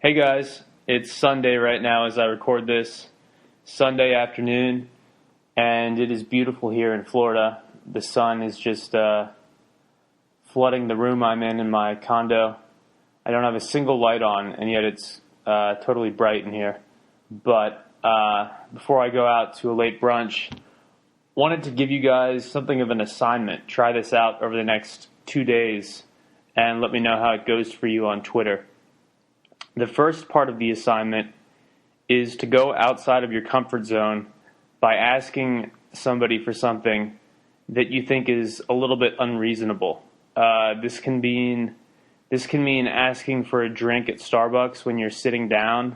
Hey guys, it's Sunday right now as I record this, Sunday afternoon, and it is beautiful here in Florida. The sun is just flooding the room I'm in my condo. I don't have a single light on, and yet it's totally bright in here. But before I go out to a late brunch, wanted to give you guys something of an assignment. Try this out over the next 2 days, and let me know how it goes for you on Twitter. The first part of the assignment is to go outside of your comfort zone by asking somebody for something that you think is a little bit unreasonable. This can mean asking for a drink at Starbucks when you're sitting down,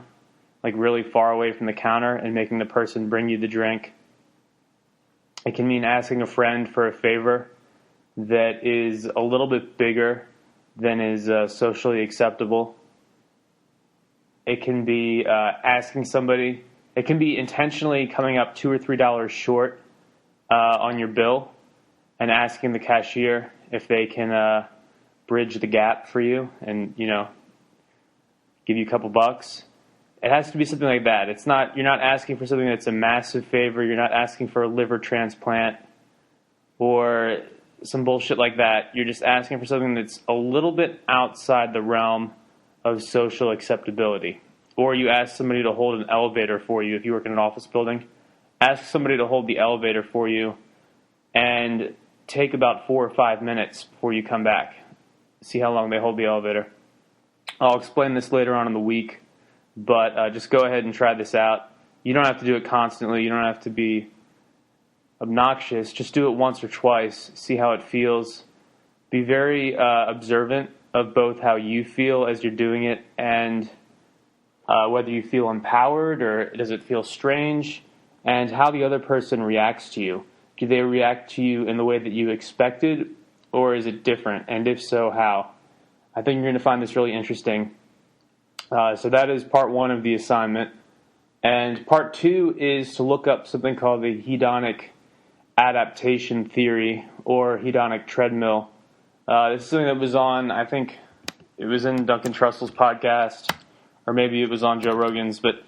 like really far away from the counter, and making the person bring you the drink. It can mean asking a friend for a favor that is a little bit bigger than is socially acceptable. It can be asking somebody. It can be intentionally coming up $2 or $3 short on your bill and asking the cashier if they can bridge the gap for you and give you a couple bucks. It has to be something like that. You're not asking for something that's a massive favor. You're not asking for a liver transplant or some bullshit like that. You're just asking for something that's a little bit outside the realm of social acceptability. Or you ask somebody to hold an elevator for you if you work in an office building. Ask somebody to hold the elevator for you and take about 4 or 5 minutes before you come back. See how long they hold the elevator. I'll explain this later on in the week, but just go ahead and try this out. You don't have to do it constantly. You don't have to be obnoxious. Just do it once or twice. See how it feels. Be very observant of both how you feel as you're doing it and whether you feel empowered or does it feel strange, and how the other person reacts to you. Do they react to you in the way that you expected, or is it different? And if so, how? I think you're going to find this really interesting. So that is part one of the assignment. And part two is to look up something called the hedonic adaptation theory, or hedonic treadmill. This is something that was on, I think it was in Duncan Trussell's podcast, or maybe it was on Joe Rogan's, but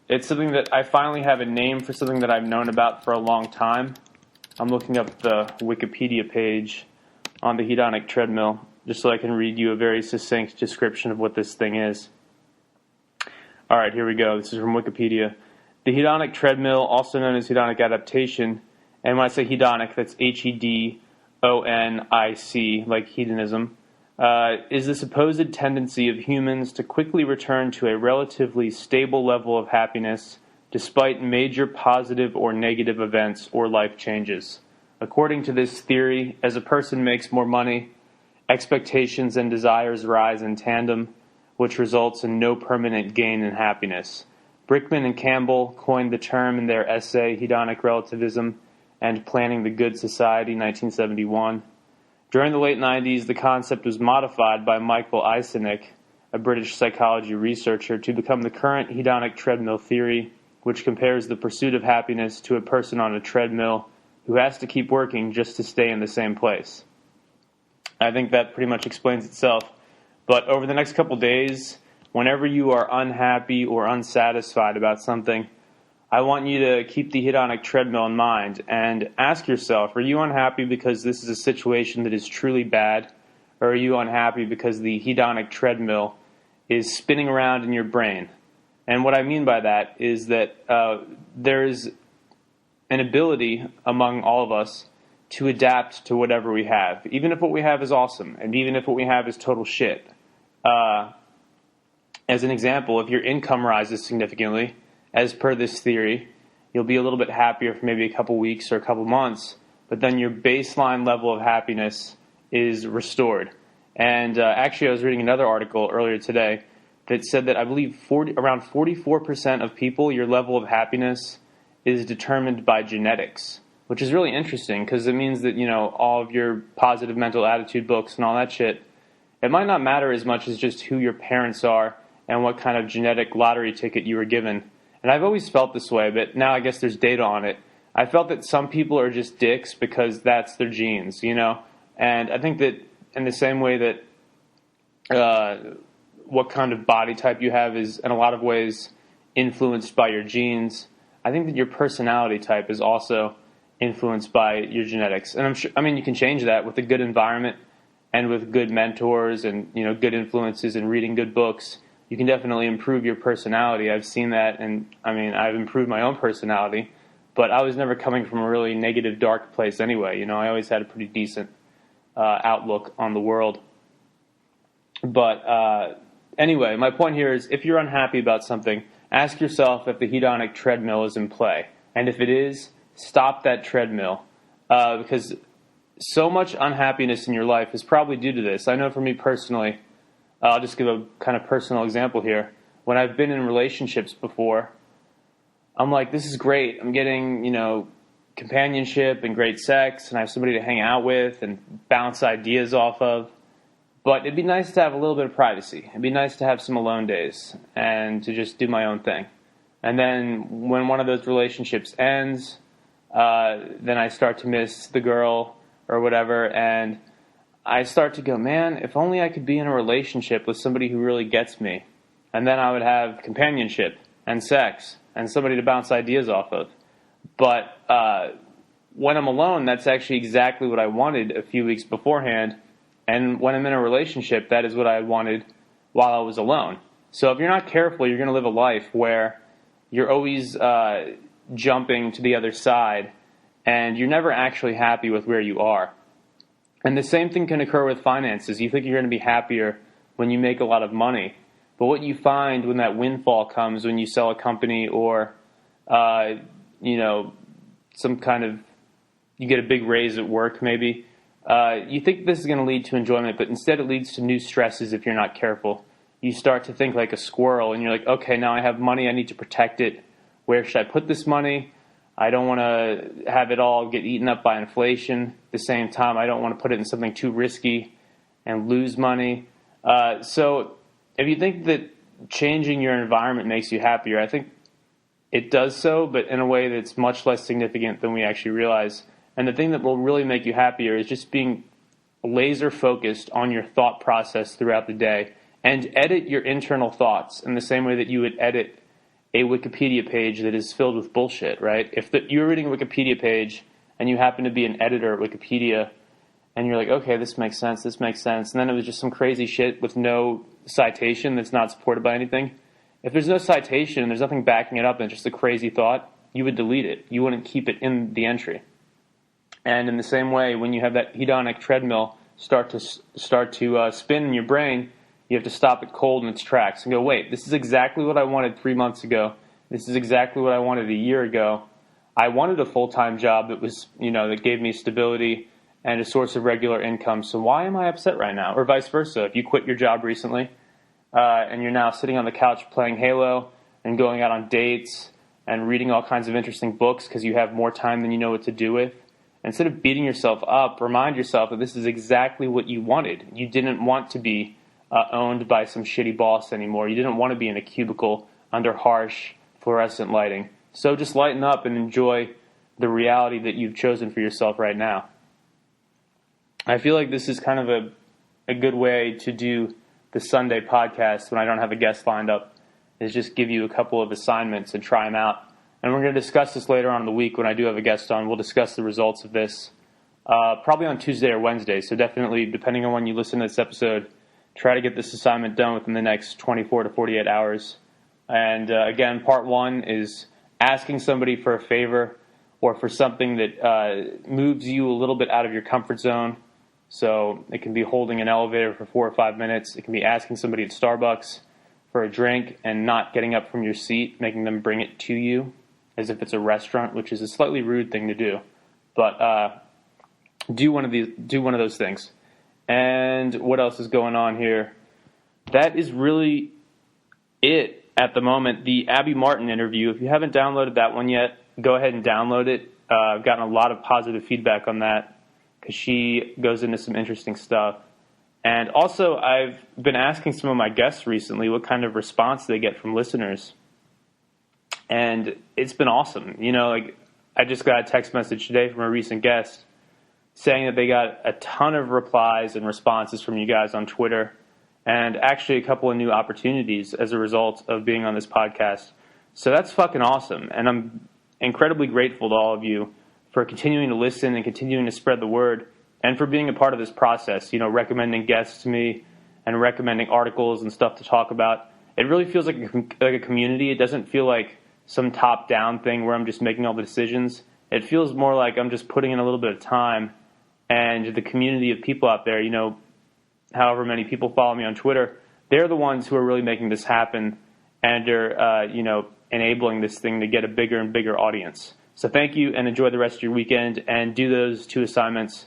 it's something that I finally have a name for, something that I've known about for a long time. I'm looking up the Wikipedia page on the hedonic treadmill, just so I can read you a very succinct description of what this thing is. All right, here we go. This is from Wikipedia. The hedonic treadmill, also known as hedonic adaptation, and when I say hedonic, that's Hedonic, like hedonism, is the supposed tendency of humans to quickly return to a relatively stable level of happiness despite major positive or negative events or life changes. According to this theory, as a person makes more money, expectations and desires rise in tandem, which results in no permanent gain in happiness. Brickman and Campbell coined the term in their essay Hedonic Relativism and Planning the Good Society, 1971. During the late 90s, the concept was modified by Michael Eysenck, a British psychology researcher, to become the current hedonic treadmill theory, which compares the pursuit of happiness to a person on a treadmill who has to keep working just to stay in the same place. I think that pretty much explains itself. But over the next couple days, whenever you are unhappy or unsatisfied about something, I want you to keep the hedonic treadmill in mind and ask yourself, are you unhappy because this is a situation that is truly bad, or are you unhappy because the hedonic treadmill is spinning around in your brain? And what I mean by that is that there's an ability among all of us to adapt to whatever we have, even if what we have is awesome, and even if what we have is total shit. As an example, if your income rises significantly, as per this theory, you'll be a little bit happier for maybe a couple weeks or a couple months, but then your baseline level of happiness is restored. And actually, I was reading another article earlier today that said that I believe around 44% of people, your level of happiness is determined by genetics, which is really interesting because it means that, all of your positive mental attitude books and all that shit, it might not matter as much as just who your parents are and what kind of genetic lottery ticket you were given. And I've always felt this way, but now I guess there's data on it. I felt that some people are just dicks because that's their genes, And I think that in the same way that what kind of body type you have is in a lot of ways influenced by your genes. I think that your personality type is also influenced by your genetics. And you can change that with a good environment and with good mentors and, good influences and reading good books. You can definitely improve your personality. I've seen that, and I've improved my own personality, but I was never coming from a really negative, dark place anyway. I always had a pretty decent outlook on the world. But anyway, my point here is if you're unhappy about something, ask yourself if the hedonic treadmill is in play. And if it is, stop that treadmill. Because so much unhappiness in your life is probably due to this. I know for me personally, I'll just give a kind of personal example here. When I've been in relationships before, I'm like, this is great. I'm getting, companionship and great sex, and I have somebody to hang out with and bounce ideas off of. But it'd be nice to have a little bit of privacy. It'd be nice to have some alone days and to just do my own thing. And then when one of those relationships ends, then I start to miss the girl or whatever, and I start to go, man, if only I could be in a relationship with somebody who really gets me. And then I would have companionship and sex and somebody to bounce ideas off of. But when I'm alone, that's actually exactly what I wanted a few weeks beforehand. And when I'm in a relationship, that is what I wanted while I was alone. So if you're not careful, you're going to live a life where you're always jumping to the other side, and you're never actually happy with where you are. And the same thing can occur with finances. You think you're going to be happier when you make a lot of money. But what you find when that windfall comes, when you sell a company or, some kind of, you get a big raise at work maybe, you think this is going to lead to enjoyment, but instead it leads to new stresses if you're not careful. You start to think like a squirrel, and you're like, okay, now I have money, I need to protect it. Where should I put this money? I don't want to have it all get eaten up by inflation. At the same time, I don't want to put it in something too risky and lose money. So if you think that changing your environment makes you happier, I think it does so, but in a way that's much less significant than we actually realize. And the thing that will really make you happier is just being laser focused on your thought process throughout the day and edit your internal thoughts in the same way that you would edit a Wikipedia page that is filled with bullshit, right? If you're reading a Wikipedia page and you happen to be an editor at Wikipedia and you're like, okay, this makes sense, and then it was just some crazy shit with no citation that's not supported by anything. If there's no citation and there's nothing backing it up and it's just a crazy thought, you would delete it. You wouldn't keep it in the entry. And in the same way, when you have that hedonic treadmill start to spin in your brain, you have to stop it cold in its tracks and go, wait, this is exactly what I wanted 3 months ago. This is exactly what I wanted a year ago. I wanted a full-time job that was, that gave me stability and a source of regular income. So why am I upset right now? Or vice versa. If you quit your job recently and you're now sitting on the couch playing Halo and going out on dates and reading all kinds of interesting books because you have more time than you know what to do with, instead of beating yourself up, remind yourself that this is exactly what you wanted. You didn't want to be owned by some shitty boss anymore. You didn't want to be in a cubicle under harsh fluorescent lighting. So just lighten up and enjoy the reality that you've chosen for yourself right now. I feel like this is kind of a good way to do the Sunday podcast when I don't have a guest lined up, is just give you a couple of assignments and try them out. And we're going to discuss this later on in the week when I do have a guest on. We'll discuss the results of this probably on Tuesday or Wednesday. So definitely, depending on when you listen to this episode, try to get this assignment done within the next 24 to 48 hours. And again, part one is asking somebody for a favor or for something that moves you a little bit out of your comfort zone. So it can be holding an elevator for 4 or 5 minutes. It can be asking somebody at Starbucks for a drink and not getting up from your seat, making them bring it to you as if it's a restaurant, which is a slightly rude thing to do. But do one of those things. And what else is going on here? That is really it at the moment. The Abby Martin interview, if you haven't downloaded that one yet, go ahead and download it. I've gotten a lot of positive feedback on that because she goes into some interesting stuff. And also, I've been asking some of my guests recently what kind of response they get from listeners. And it's been awesome. I just got a text message today from a recent guest saying that they got a ton of replies and responses from you guys on Twitter and actually a couple of new opportunities as a result of being on this podcast. So that's fucking awesome. And I'm incredibly grateful to all of you for continuing to listen and continuing to spread the word, and for being a part of this process, recommending guests to me and recommending articles and stuff to talk about. It really feels like a community. It doesn't feel like some top-down thing where I'm just making all the decisions. It feels more like I'm just putting in a little bit of time, and the community of people out there, however many people follow me on Twitter, they're the ones who are really making this happen and are, enabling this thing to get a bigger and bigger audience. So thank you, and enjoy the rest of your weekend, and do those 2 assignments.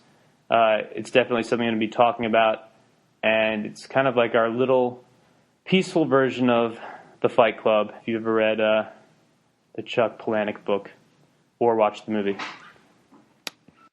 It's definitely something I'm going to be talking about, and it's kind of like our little peaceful version of the Fight Club, if you've ever read the Chuck Palahniuk book or watched the movie.